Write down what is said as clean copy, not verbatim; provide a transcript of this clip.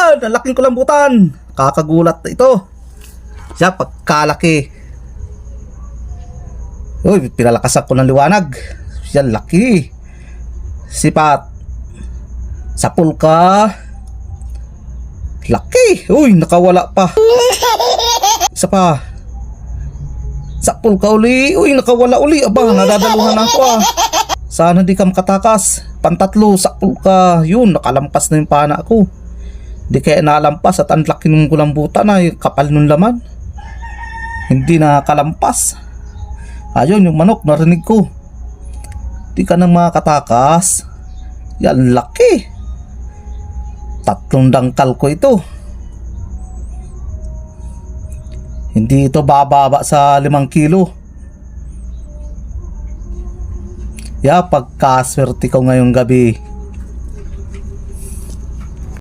Yan, ang laking kulambutan. Kakagulat na ito. Siya, pagkalaki. Uy, pinalakasan ko ng liwanag. Yan, laki. Sipat. Sapul ka. Laki. Uy, nakawala pa. Isa pa. Sapul ka uli. Uy, nakawala uli. Aba, nadadaluhan ako ah. Sana di ka makatakas. Pantatlo, sapul ka. Yun, nakalampas na yung pana ko. Di kaya nalampas at ang laki ng kulambutan na kapal ng laman. Hindi nakalampas. Ayun, yung manok, narinig ko. Di ka nang makatakas. Yan, laki. 3 dangkal ko ito. Hindi ito bababa sa 5 kilo. Ya, pagkaswerte ko ngayong gabi.